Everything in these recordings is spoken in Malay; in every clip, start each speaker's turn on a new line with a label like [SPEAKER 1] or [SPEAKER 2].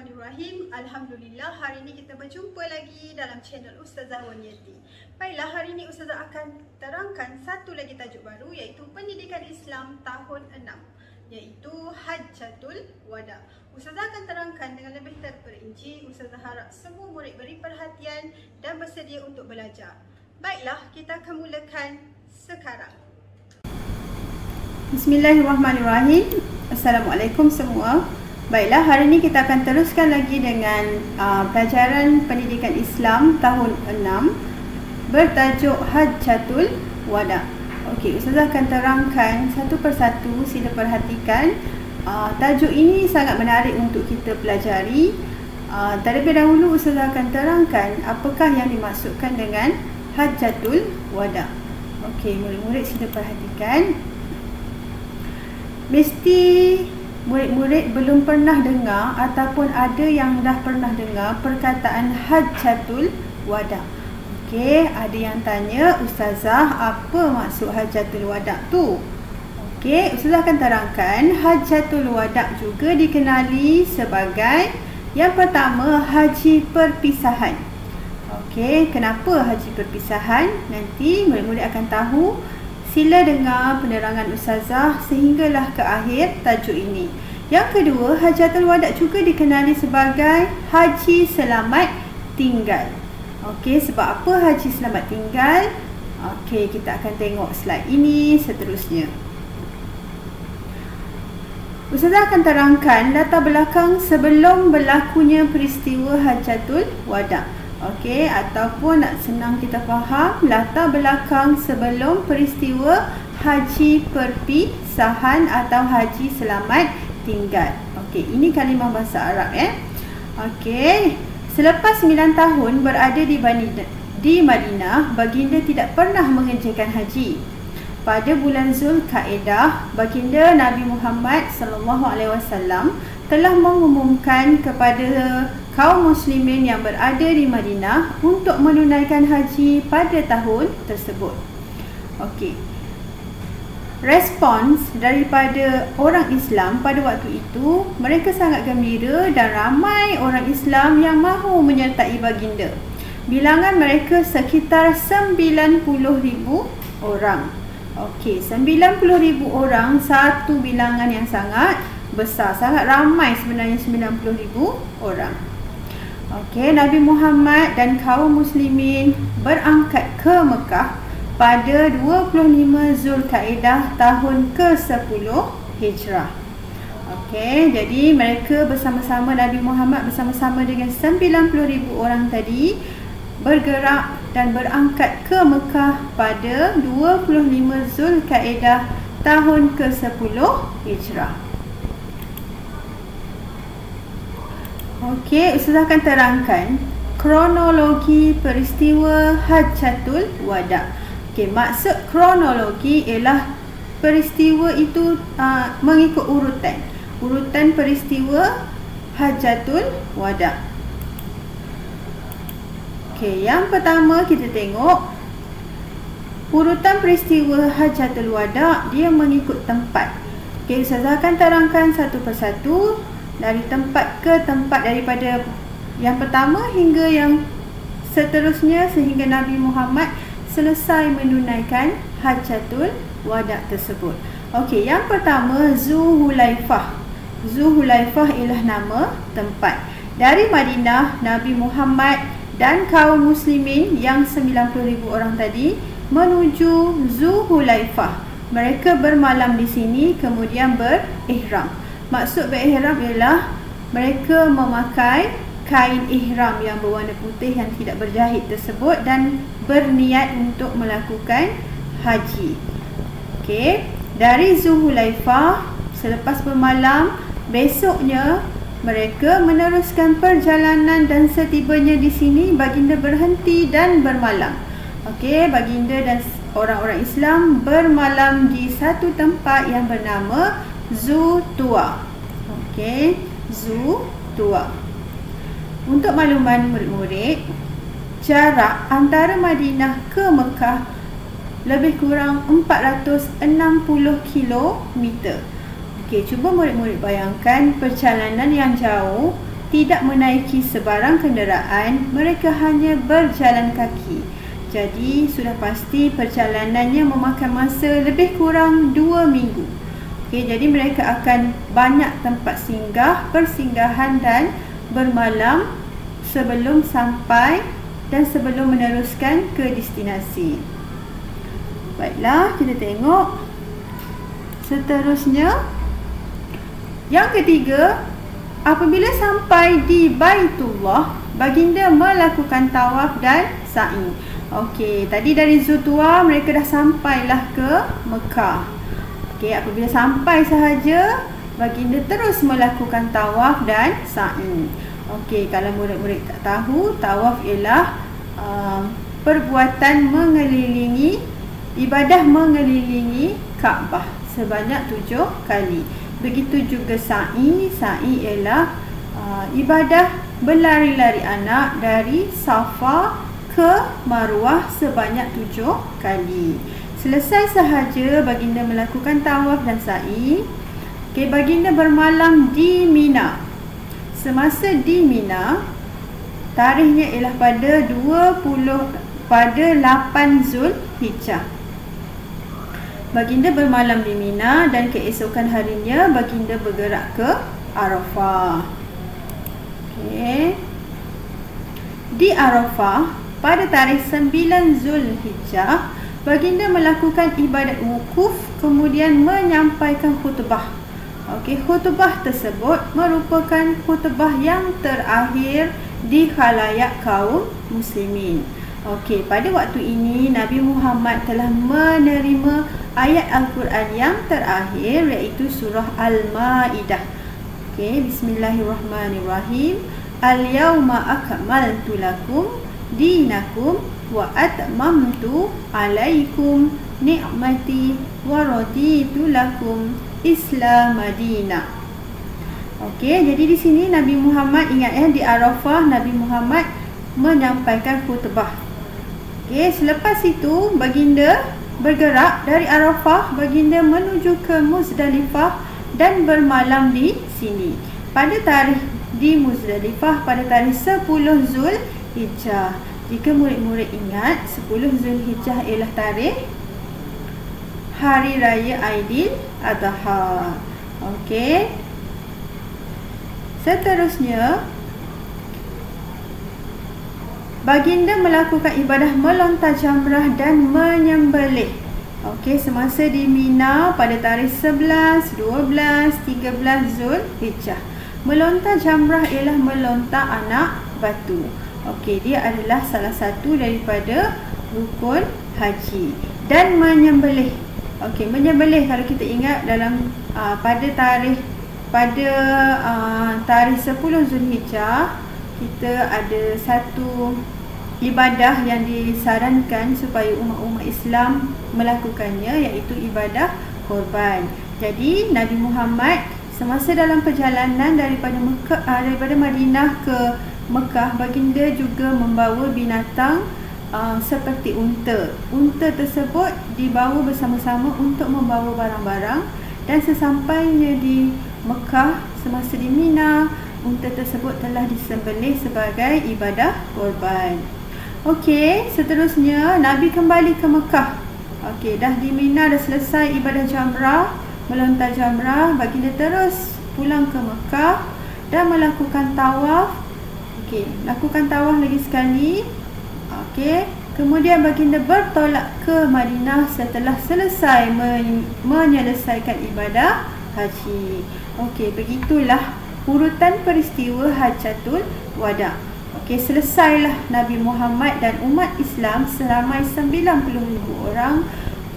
[SPEAKER 1] Bismillahirrahmanirrahim. Alhamdulillah, hari ini kita berjumpa lagi dalam channel Ustazah Waniati. Baiklah, hari ini Ustazah akan terangkan satu lagi tajuk baru, iaitu Pendidikan Islam tahun 6, iaitu Hajjatul Wada. Ustazah akan terangkan dengan lebih terperinci. Ustazah harap semua murid beri perhatian dan bersedia untuk belajar. Baiklah, kita akan mulakan sekarang. Bismillahirrahmanirrahim. Assalamualaikum semua. Baiklah, hari ini kita akan teruskan lagi dengan pelajaran Pendidikan Islam tahun 6 bertajuk Hajjatul Wada. Okey, Ustazah akan terangkan satu persatu, sila perhatikan. Tajuk ini sangat menarik untuk kita pelajari. Terlebih dahulu Ustazah akan terangkan apakah yang dimaksudkan dengan Hajjatul Wada. Okey, murid-murid sila perhatikan. Mesti murid-murid belum pernah dengar ataupun ada yang dah pernah dengar perkataan Hajjatul Wada. Okey, ada yang tanya, Ustazah, apa maksud Hajjatul Wada tu? Okey, Ustazah akan terangkan. Hajjatul Wada juga dikenali sebagai yang pertama, haji perpisahan. Okey, kenapa haji perpisahan? Nanti murid-murid akan tahu. Sila dengar penerangan Ustazah sehinggalah ke akhir tajuk ini. Yang kedua, Hajjatul Wada juga dikenali sebagai haji selamat tinggal. Okey, sebab apa haji selamat tinggal? Okey, kita akan tengok slide ini seterusnya. Ustazah akan terangkan latar belakang sebelum berlakunya peristiwa Hajjatul Wada. Okey, ataupun nak senang kita faham, latar belakang sebelum peristiwa haji perpisahan atau haji selamat tinggal. Okey, ini kalimah bahasa Arab Okey, selepas 9 tahun berada di Madinah, baginda tidak pernah mengerjakan haji. Pada bulan Zulkaidah, baginda Nabi Muhammad SAW telah mengumumkan kepada kaum muslimin yang berada di Madinah untuk menunaikan haji pada tahun tersebut. Okey. Respons daripada orang Islam pada waktu itu, mereka sangat gembira dan ramai orang Islam yang mahu menyertai baginda. Bilangan mereka sekitar 90,000 orang. Okey, 90,000 orang, satu bilangan yang sangat besar, sangat ramai sebenarnya 90,000 orang. Okey, Nabi Muhammad dan kaum muslimin berangkat ke Mekah pada 25 Zulkaidah tahun ke-10 Hijrah. Okey, jadi mereka bersama-sama, Nabi Muhammad bersama-sama dengan 90,000 orang tadi bergerak dan berangkat ke Mekah pada 25 Zulkaidah tahun ke-10 Hijrah. Okey, Ustazah akan terangkan kronologi peristiwa Hajjatul Wada. Okey, maksud kronologi ialah peristiwa itu mengikut urutan peristiwa Hajjatul Wada. Okey, yang pertama kita tengok urutan peristiwa Hajjatul Wada, dia mengikut tempat. Okey, Ustazah akan terangkan satu persatu dari tempat ke tempat, daripada yang pertama hingga yang seterusnya sehingga Nabi Muhammad selesai menunaikan Hajjatul Wada tersebut. Okey, yang pertama Zulhulaifah. Zulhulaifah ialah nama tempat. Dari Madinah, Nabi Muhammad dan kaum muslimin yang 90,000 orang tadi menuju Zulhulaifah. Mereka bermalam di sini kemudian berihram. Maksud berihram ialah mereka memakai kain ihram yang berwarna putih yang tidak berjahit tersebut dan berniat untuk melakukan haji. Okey, dari Zulhulaifah selepas bermalam, besoknya mereka meneruskan perjalanan dan setibanya di sini baginda berhenti dan bermalam. Okey, baginda dan orang-orang Islam bermalam di satu tempat yang bernama Zutua. Okey, Zutua. Untuk makluman murid-murid, jarak antara Madinah ke Mekah lebih kurang 460 kilometer. Okey, cuba murid-murid bayangkan perjalanan yang jauh tidak menaiki sebarang kenderaan, mereka hanya berjalan kaki. Jadi sudah pasti perjalanannya memakan masa lebih kurang 2 minggu. Okey, jadi mereka akan banyak tempat singgah, persinggahan dan bermalam sebelum sampai dan sebelum meneruskan ke destinasi. Baiklah, kita tengok seterusnya. Yang ketiga, apabila sampai di Baitullah, baginda melakukan tawaf dan sa'i. Okey, tadi dari Zutua mereka dah sampailah ke Mekah. Okey, apabila sampai sahaja, baginda terus melakukan tawaf dan sa'i. Okey, kalau murid-murid tak tahu, tawaf ialah perbuatan mengelilingi, ibadah mengelilingi Kaabah sebanyak 7 kali. Begitu juga sa'i. Sa'i ialah ibadah berlari-lari anak dari Safa ke Marwah sebanyak 7 kali. Selesai sahaja baginda melakukan tawaf dan sa'i. Okey, baginda bermalam di Mina. Semasa di Mina, tarikhnya ialah pada 8 Zulhijjah. Baginda bermalam di Mina dan keesokan harinya baginda bergerak ke Arafah. Okey. Di Arafah pada tarikh 9 Zulhijjah, baginda melakukan ibadat wukuf kemudian menyampaikan khutbah. Okey, khutbah tersebut merupakan khutbah yang terakhir di khalayak kaum muslimin. Okey, pada waktu ini Nabi Muhammad telah menerima ayat Al-Quran yang terakhir, iaitu surah Al-Maidah. Okey, bismillahirrahmanirrahim. Al-yawma akmaltu lakum dinakum wa atmamtu alaikum ni'mati wa raditu lakum Islam Madinah. Okey, jadi di sini Nabi Muhammad, ingat di Arafah Nabi Muhammad menyampaikan khutbah. Okey, selepas itu baginda bergerak dari Arafah, baginda menuju ke Muzdalifah dan bermalam di sini. Pada tarikh di Muzdalifah pada tarikh 10 Zulhijjah. Jika murid-murid ingat, 10 Zulhijjah ialah tarikh Hari Raya Aidiladha. Okey. Seterusnya, baginda melakukan ibadah melontar jamrah dan menyembelih. Okey, semasa di Mina pada tarikh 11, 12, 13 Zulhijjah. Melontar jamrah ialah melontar anak batu. Okey, dia adalah salah satu daripada rukun haji. Dan menyembelih. Okey, menyembelih kalau kita ingat dalam pada tarikh 10 Zulhijjah, kita ada satu ibadah yang disarankan supaya umat-umat Islam melakukannya, iaitu ibadah korban. Jadi Nabi Muhammad semasa dalam perjalanan daripada Madinah ke Mekah, baginda juga membawa binatang seperti unta. Unta tersebut dibawa bersama-sama untuk membawa barang-barang, dan sesampainya di Mekah semasa di Mina, unta tersebut telah disembelih sebagai ibadah korban. Okey, seterusnya Nabi kembali ke Mekah. Okey, dah di Mina, dah selesai ibadah jamrah, melontar jamrah, baginda terus pulang ke Mekah dan melakukan tawaf. Okey, lakukan tawaf lagi sekali. Okey, kemudian baginda bertolak ke Madinah setelah selesai menyelesaikan ibadah haji. Okey, begitulah urutan peristiwa Hajjatul Wada. Okey, selesailah Nabi Muhammad dan umat Islam seramai 90,000 orang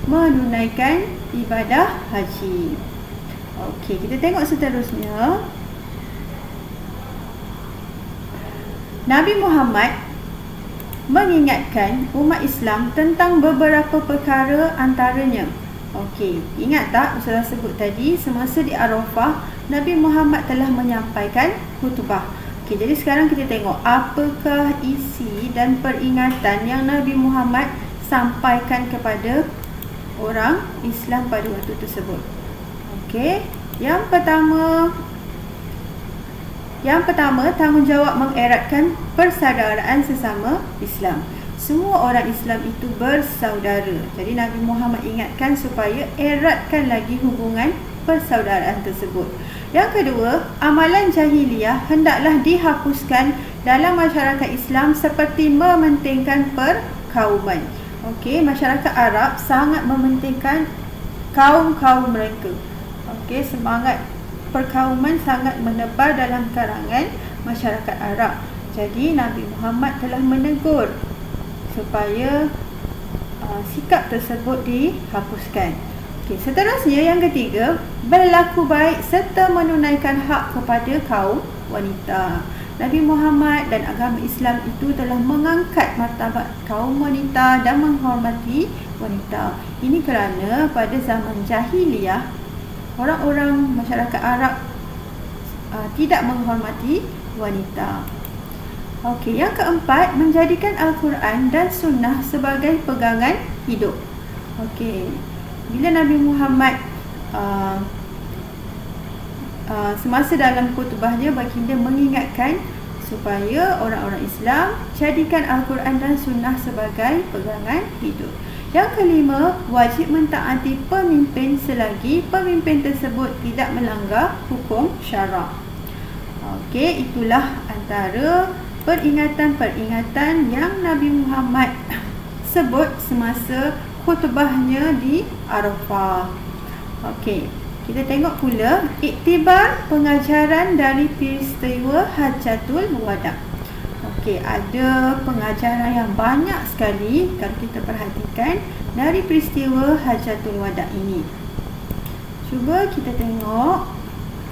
[SPEAKER 1] menunaikan ibadah haji. Okey, kita tengok seterusnya. Nabi Muhammad mengingatkan umat Islam tentang beberapa perkara antaranya. Okey, ingat tak Ustazah sebut tadi, semasa di Arafah Nabi Muhammad telah menyampaikan khutbah. Okey, jadi sekarang kita tengok apakah isi dan peringatan yang Nabi Muhammad sampaikan kepada orang Islam pada waktu tersebut. Okey, yang pertama, Yang pertama, tanggungjawab mengeratkan persaudaraan sesama Islam. Semua orang Islam itu bersaudara. Jadi Nabi Muhammad ingatkan supaya eratkan lagi hubungan persaudaraan tersebut. Yang kedua, amalan jahiliyah hendaklah dihapuskan dalam masyarakat Islam seperti mementingkan perkauman. Okey, masyarakat Arab sangat mementingkan kaum-kaum mereka. Okey, semangat perkauman sangat menebar dalam kalangan masyarakat Arab. Jadi Nabi Muhammad telah menegur supaya sikap tersebut dihapuskan. Okey, seterusnya yang ketiga, berlaku baik serta menunaikan hak kepada kaum wanita. Nabi Muhammad dan agama Islam itu telah mengangkat martabat kaum wanita dan menghormati wanita. Ini kerana pada zaman jahiliyah orang-orang masyarakat Arab tidak menghormati wanita. Okey, yang keempat, menjadikan Al-Quran dan Sunnah sebagai pegangan hidup. Okey, bila Nabi Muhammad semasa dalam khutbahnya, baginda mengingatkan supaya orang-orang Islam jadikan Al-Quran dan Sunnah sebagai pegangan hidup. Yang kelima, wajib mentaati pemimpin selagi pemimpin tersebut tidak melanggar hukum syarak. Okey, itulah antara peringatan-peringatan yang Nabi Muhammad sebut semasa khutbahnya di Arafah. Okey, kita tengok pula iktibar pengajaran dari peristiwa Hajjatul Wada'. Okey, ada pengajaran yang banyak sekali kalau kita perhatikan dari peristiwa Hajjatul Wada' ini. Cuba kita tengok.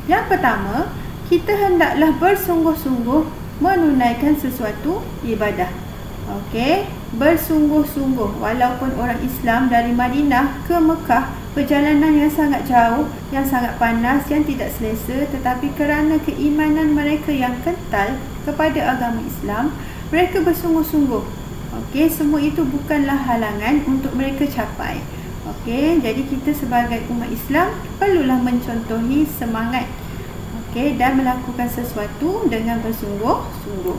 [SPEAKER 1] Yang pertama, kita hendaklah bersungguh-sungguh menunaikan sesuatu ibadah. Okey, bersungguh-sungguh. Walaupun orang Islam dari Madinah ke Mekah, perjalanan yang sangat jauh, yang sangat panas, yang tidak selesa, tetapi kerana keimanan mereka yang kental kepada agama Islam, mereka bersungguh-sungguh. Okey, semua itu bukanlah halangan untuk mereka capai. Okey, jadi kita sebagai umat Islam perlulah mencontohi semangat, okey, dan melakukan sesuatu dengan bersungguh-sungguh.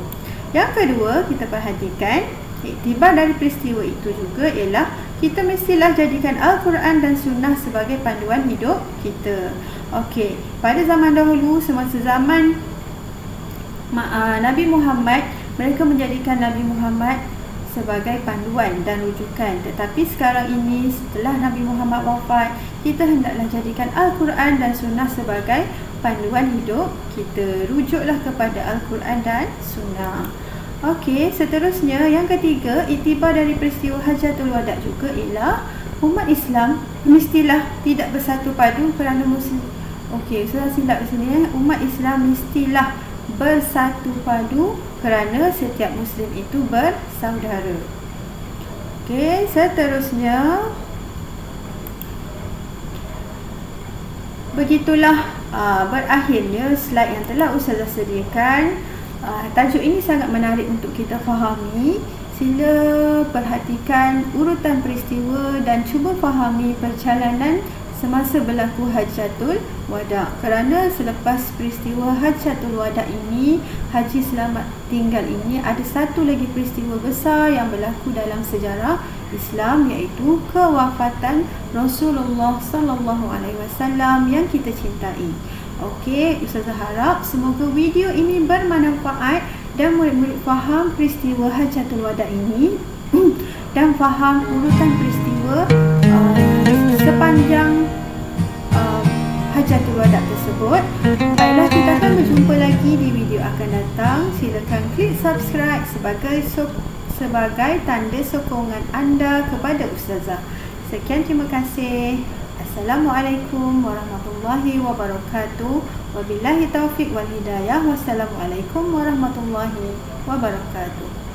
[SPEAKER 1] Yang kedua, kita perhatikan iktibar dari peristiwa itu juga ialah kita mestilah jadikan Al-Quran dan Sunnah sebagai panduan hidup kita. Okey, pada zaman dahulu, semasa zaman Nabi Muhammad, mereka menjadikan Nabi Muhammad sebagai panduan dan rujukan. Tetapi sekarang ini, setelah Nabi Muhammad wafat, kita hendaklah jadikan Al-Quran dan Sunnah sebagai panduan hidup kita. Rujuklah kepada Al-Quran dan Sunnah. Okey, seterusnya yang ketiga, iktibar dari peristiwa Hajjatul Wada' juga ialah umat Islam mestilah tidak bersatu padu kerana Muslim. Okey, saya silap di sini. Umat Islam mestilah bersatu padu kerana setiap Muslim itu bersaudara. Okey, seterusnya begitulah berakhirnya slide yang telah Ustazah sediakan. Tajuk ini sangat menarik untuk kita fahami. Sila perhatikan urutan peristiwa dan cuba fahami perjalanan semasa berlaku Hajjatul Wada'. Kerana selepas peristiwa Hajjatul Wada' ini, Haji Selamat Tinggal ini, ada satu lagi peristiwa besar yang berlaku dalam sejarah Islam, iaitu kewafatan Rasulullah SAW yang kita cintai. Okey, Ustazah harap semoga video ini bermanfaat dan murid-murid faham peristiwa Hajjatul Wada' ini dan faham urutan peristiwa sepanjang Hajjatul Wada' tersebut. Baiklah, kita akan berjumpa lagi di video akan datang. Silakan klik subscribe sebagai tanda sokongan anda kepada Ustazah. Sekian, terima kasih. Assalamualaikum warahmatullahi wabarakatuh. Wabillahi taufiq wal hidayah. Wassalamualaikum warahmatullahi wabarakatuh.